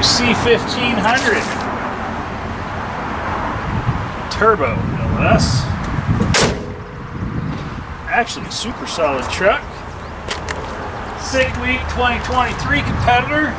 C1500 turbo LS. Actually, a super solid truck. Sickweek 2023 competitor.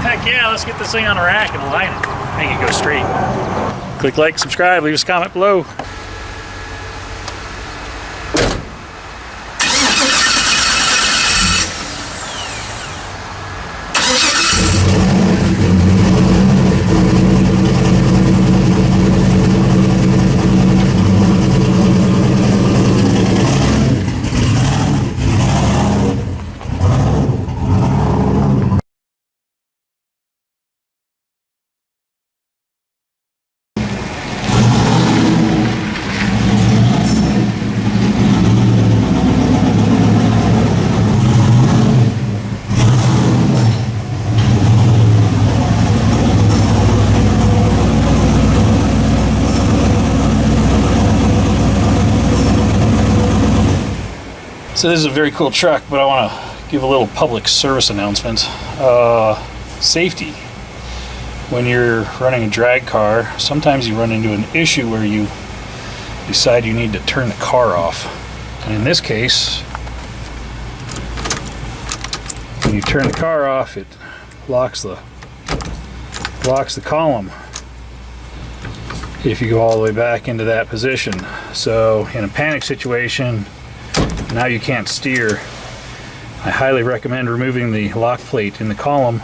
Heck yeah, let's get this thing on a rack and align it. Make it go straight. Click like, subscribe, leave us a comment below. So this is a very cool truck, but I want to give a little public service announcement. Safety. When you're running a drag car, sometimes you run into an issue where you decide you need to turn the car off. And in this case, when you turn the car off, it locks the column if you go all the way back into that position. So in a panic situation, now you can't steer, I highly recommend removing the lock plate in the column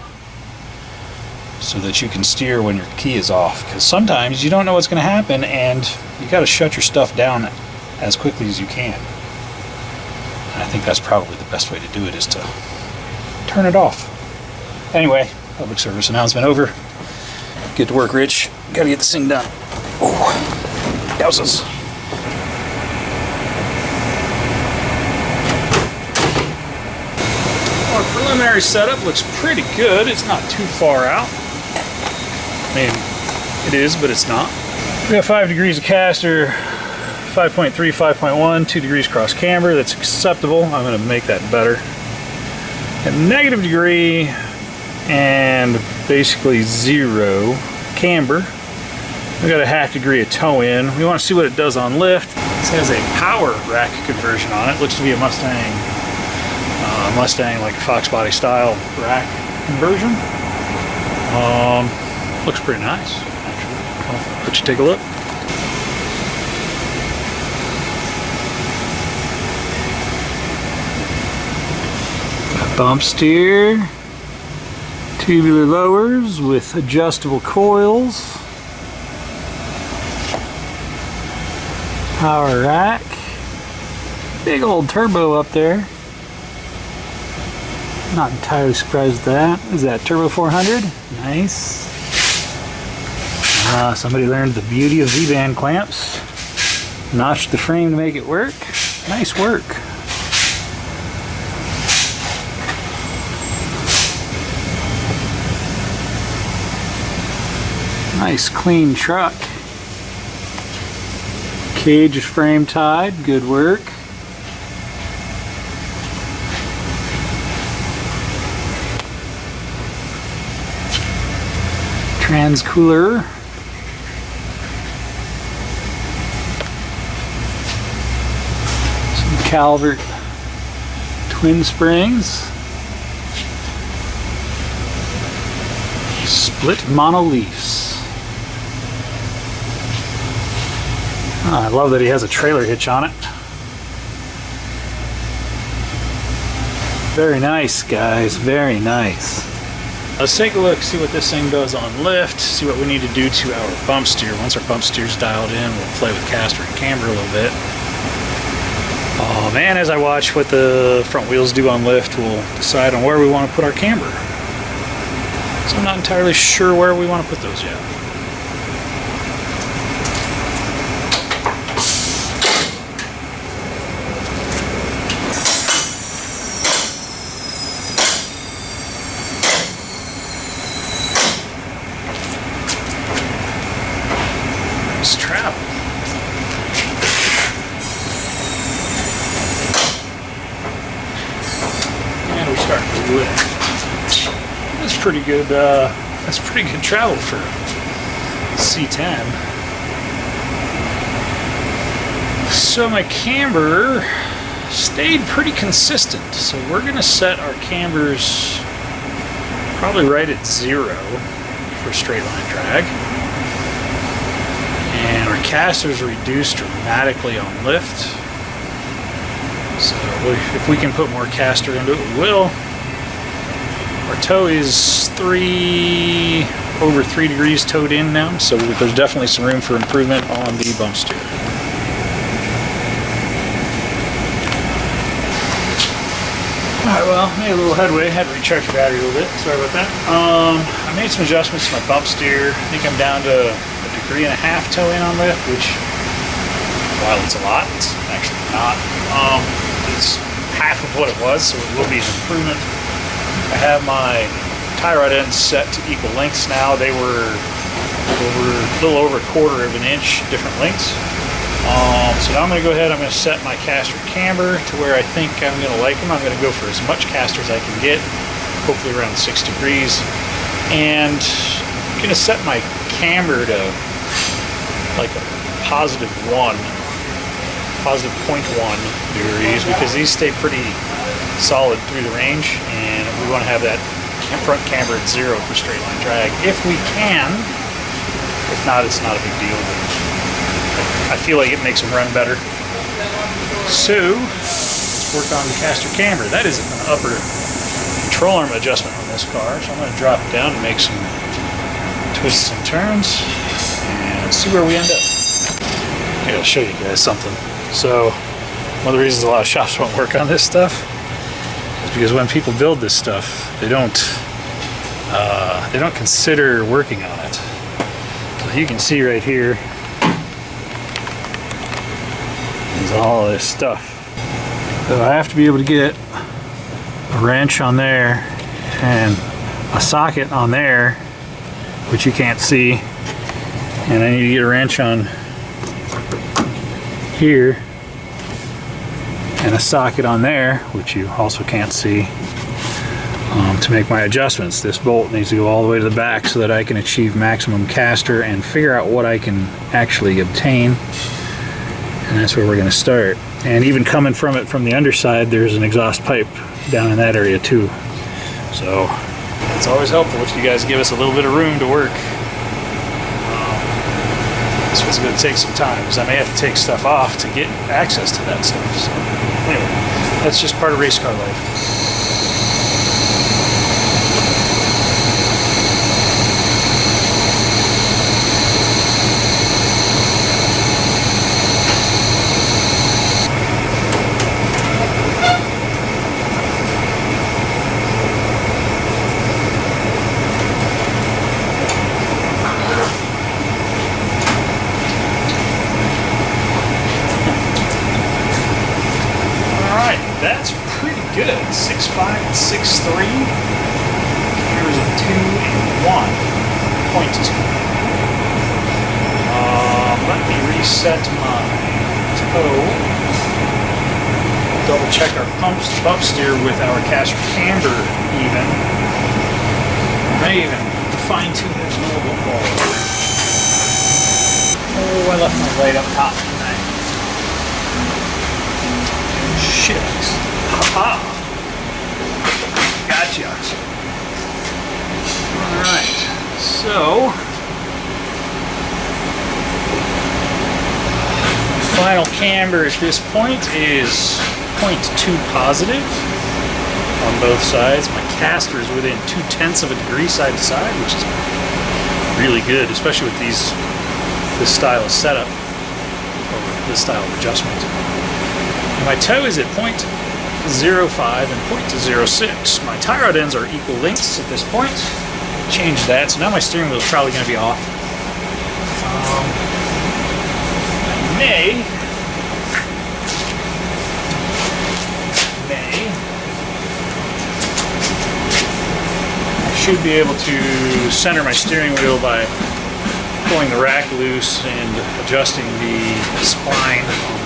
so that you can steer when your key is off, because sometimes you don't know what's going to happen and you got to shut your stuff down as quickly as you can. And I think that's probably the best way to do it, is to turn it off. Anyway, public service announcement over. Get to work, Rich. Gotta get this thing done. Oh, yowzas. Our preliminary setup looks pretty good. It's not too far out. I mean, it is, but it's not. We got 5 degrees of caster, 5.3, 5.1, 2 degrees cross camber. That's acceptable. I'm going to make that better. A negative degree and basically 0 camber. We got a 1/2 degree of toe in. We want to see what it does on lift. This has a power rack conversion on it. Looks to be a Mustang like Fox body style rack conversion. Looks pretty nice, actually. I'll let you take a look. Bump steer, tubular lowers with adjustable coils, power rack, big old turbo up there. Not entirely surprised at that. Is that Turbo 400? Nice. Somebody learned the beauty of Z-band clamps. Notched the frame to make it work. Nice work. Nice clean truck. Cage is frame tied. Good work. Transcooler. Some Calvert twin springs. Split monoleafs. Oh, I love that he has a trailer hitch on it. Very nice, guys, very nice. Let's take a look, see what this thing does on lift, see what we need to do to our bump steer. Once our bump steer's dialed in, we'll play with caster and camber a little bit. And as I watch what the front wheels do on lift, we'll decide on where we want to put our camber. So I'm not entirely sure where we want to put those yet. pretty good. That's pretty good travel for C10. So my camber stayed pretty consistent. So we're gonna set our cambers probably right at 0 for straight line drag. And our casters reduced dramatically on lift. So if we can put more caster into it, we will. Our toe is over 3 degrees towed in now, so there's definitely some room for improvement on the bump steer. Alright, well, made a little headway. Had to recharge the battery a little bit. Sorry about that. I made some adjustments to my bump steer. I think I'm down to 1.5 degrees toe in on lift, which, while it's a lot, it's actually not. It's half of what it was, so it will be an improvement. I have my tie rod ends set to equal lengths now. They were a little over 1/4 of an inch different lengths. So now I'm going to go ahead, I'm going to set my caster camber to where I think I'm going to like them. I'm going to go for as much caster as I can get, hopefully around 6 degrees. And I'm going to set my camber to like a +1 degrees, because these stay pretty solid through the range, and we want to have that front camber at 0 for straight line drag if we can. If not, it's not a big deal. I feel like it makes them run better. So let's work on the caster camber. That is an upper control arm adjustment on this car, so I'm going to drop it down and make some twists and turns and see where we end up. I gotta show you guys something. So one of the reasons a lot of shops won't work on this stuff is because when people build this stuff, they don't consider working on it. So you can see right here, there's all this stuff. So I have to be able to get a wrench on there and a socket on there, which you can't see, and I need to get a wrench on here and a socket on there, which you also can't see, to make my adjustments. This bolt needs to go all the way to the back so that I can achieve maximum caster and figure out what I can actually obtain. And that's where we're going to start. And even coming from it from the underside, there's an exhaust pipe down in that area too. So it's always helpful if you guys give us a little bit of room to work. This one's going to take some time, because I may have to take stuff off to get access to that stuff. So anyway, that's just part of race car life. That's pretty good. 6.5 and 6.3. Here's a 2 and 1.2. Let me reset my toe. Double check our bump steer with our caster camber even. May even fine tune this a little bit more. Oh, I left my light up top tonight. Shit. Ha-ha. Gotcha. Alright, so the final camber at this point is 0.2 positive on both sides. My caster is within 0.2 of a degree side to side, which is really good, especially with this style of setup, or this style of adjustment. My toe is at 0.05 and 0.06. My tie rod ends are equal lengths at this point. Change that, so now my steering wheel is probably going to be off. I should be able to center my steering wheel by pulling the rack loose and adjusting the spline on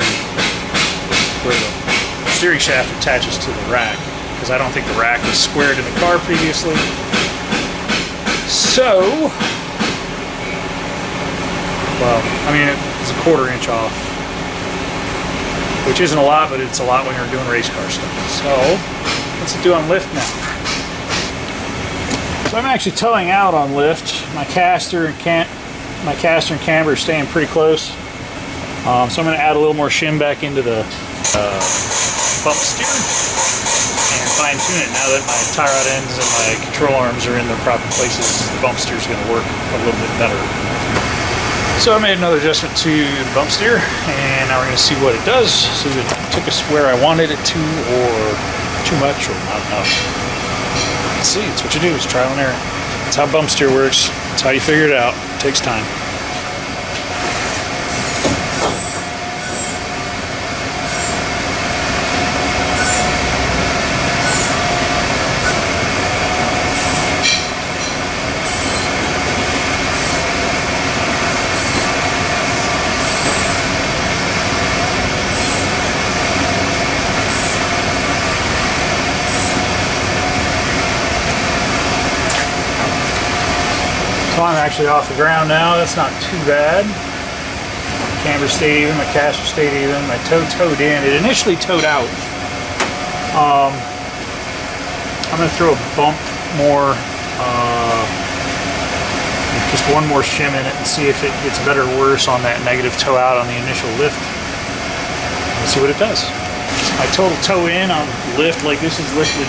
where the steering shaft attaches to the rack, because I don't think the rack was squared in the car previously. So, well, I mean, it's a 1/4 inch off, which isn't a lot, but it's a lot when you're doing race car stuff. So, what's it do on lift now? So I'm actually towing out on lift. My caster and camber are staying pretty close. So I'm going to add a little more shim back into the bump steer and fine tune it. Now that my tie rod ends and my control arms are in their proper places, the bump steer is going to work a little bit better. So I made another adjustment to the bump steer, and now we're going to see what it does. So it took us where I wanted it to, or too much, or not enough. Let's see, it's what you do, it's trial and error. That's how bump steer works. That's how you figure it out. It takes time. So I'm actually off the ground now. That's not too bad. My camber stayed even, my caster stayed even, my toe towed in. It initially towed out. I'm going to throw a bump more, just one more shim in it and see if it gets better or worse on that negative tow out on the initial lift. Let's see what it does. My total tow in on lift, like this is lifted,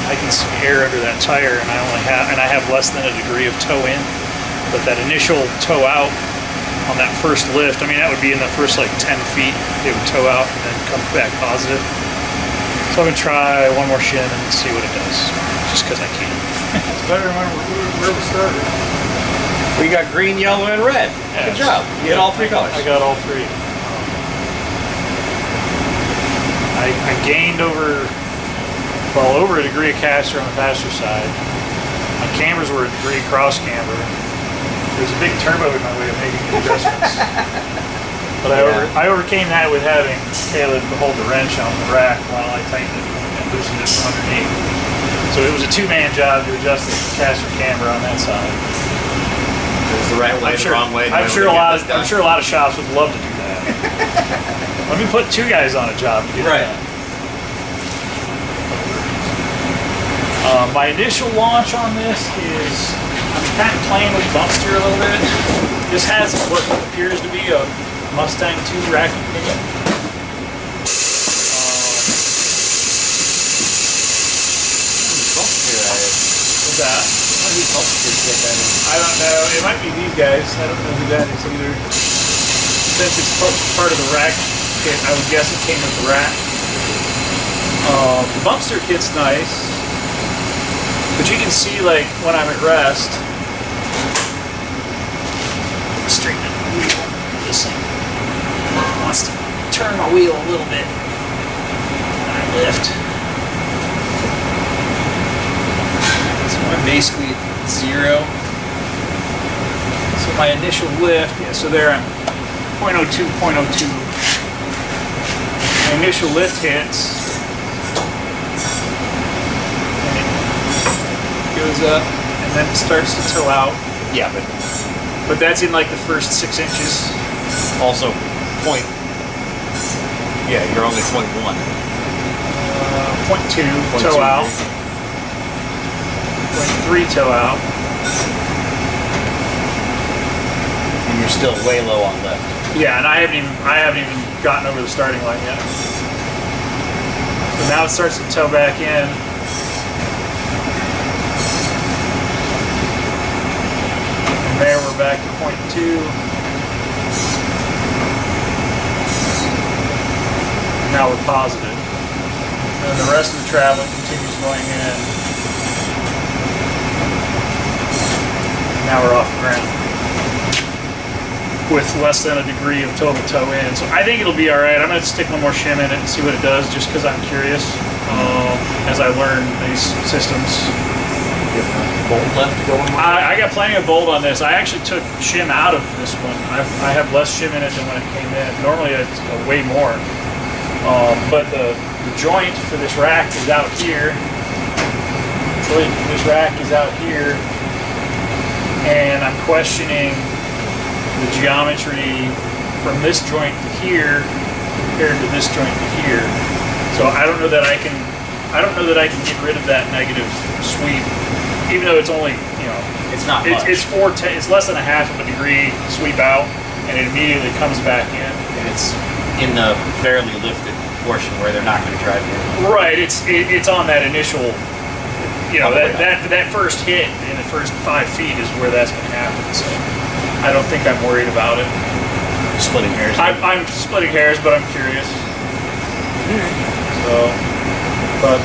I can see air under that tire, and I have less than a degree of tow in. But that initial tow out on that first lift, I mean, that would be in the first like 10 feet. It would tow out and then come back positive. So I'm gonna try one more shim and see what it does, just because I can. It's better than where we started. We got green, yellow, and red. Yeah, good job. You had all 3 colors. I got all 3. I gained over a degree of caster on the passenger side. My cambers were a degree cross camber. There's a big turbo in my way of making adjustments. But I overcame that with having Caleb hold the wrench on the rack while I tightened it and loosened it from underneath. So it was a 2-man job to adjust the caster camber on that side. It was the right way, the wrong way. I'm sure a lot of shops would love to do that. Let me put 2 guys on a job to get it done. My initial launch on this is, I'm kind of playing with bump steer a little bit. This has what appears to be a Mustang 2 rack pinion. What's that? I don't know. It might be these guys. I don't know who that is either. Since it's part of the rack kit, I would guess it came with the rack. The bump steer kit's nice. But you can see, like, when I'm at rest, straighten the wheel. This thing wants to turn my wheel a little bit when I lift. So I'm basically at 0. So my initial lift, yeah, so there I'm 0.02, 0.02. My initial lift hits. Goes up and then it starts to tow out. Yeah, but that's in like the first 6 inches. Also, yeah, you're only 0.1. 0.2 tow out. 0.3 tow out. And you're still way low on lift. Yeah, and I haven't even gotten over the starting line yet. So now it starts to tow back in. There we're back to 0.2. Now we're positive. And the rest of the traveling continues going in. Now we're off the ground. With less than a degree of total tow in. So I think it'll be alright. I'm going to stick one more shim in it and see what it does, just because I'm curious as I learn these systems. Bolt left going on? I got plenty of bolt on this. I actually took shim out of this one. I have less shim in it than when it came in. Normally it's way more. But the joint for this rack is out here. So this rack is out here. and I'm questioning the geometry from this joint to here compared to this joint to here. So I don't know that I can get rid of that negative sweep, even though it's only, you know, It's not much. it's less than a half of a degree sweep out, and it immediately comes back in. And it's in the barely lifted portion where they're not going to drive you. Right, it's on that initial, you know, that first hit in the first 5 feet is where that's going to happen. So I don't think I'm worried about it. Splitting hairs. I'm splitting hairs, but I'm curious. So, but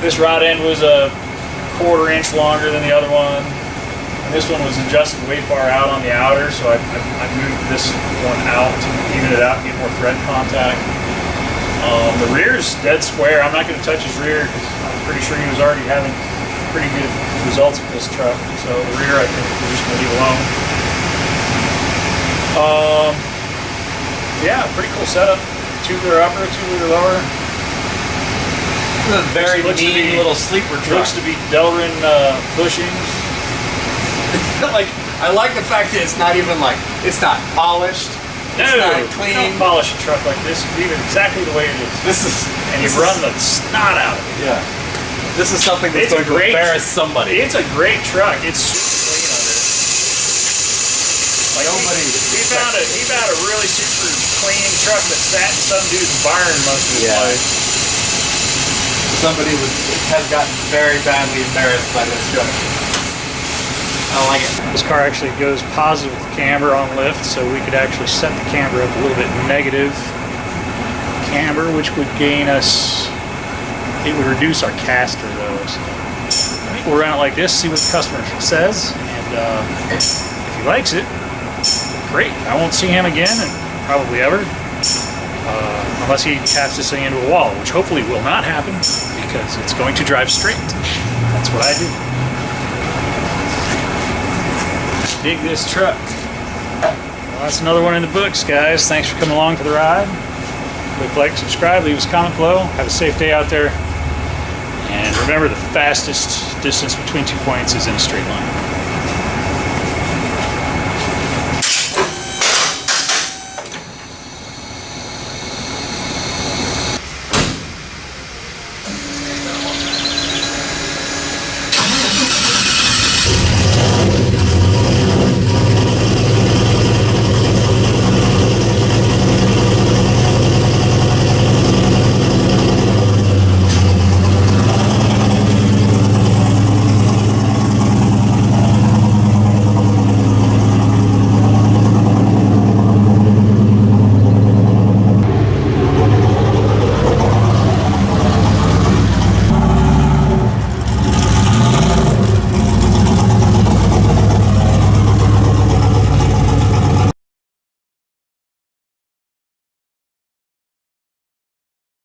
this rod end was a 1/4 inch longer than the other one, and this one was adjusted way far out on the outer, so I moved this one out to even it out and get more thread contact. The rear's dead square. I'm not going to touch his rear because I'm pretty sure he was already having pretty good results with this truck. So the rear, I think we're just going to leave alone. Yeah, pretty cool setup. 2-liter upper, 2-liter lower. A very Looks to mean be- little sleeper truck. Looks to be Delrin bushings. Like, I like the fact that it's not even like, it's not polished. No, It's not you clean. don't polish a truck like this. Leave it exactly the way it is. This is, And you this run is- the snot out of it. Yeah. This is something that's It's a going to great- embarrass somebody. It's a great truck. It's super clean under it. Like he found a really super clean truck that sat in some dude's barn most of his Yeah. life. Somebody has gotten very badly embarrassed by this truck. I don't like it. This car actually goes positive with the camber on lift, so we could actually set the camber up a little bit negative camber, which would gain us, it would reduce our caster though. So I think we'll run it like this, see what the customer says, and if he likes it, great. I won't see him again, and probably ever, unless he taps this thing into a wall, which hopefully will not happen because it's going to drive straight. That's what I do. Dig this truck. Well, that's another one in the books, guys. Thanks for coming along for the ride. Click like, subscribe, leave us a comment below. Have a safe day out there. And remember, the fastest distance between 2 points is in a straight line.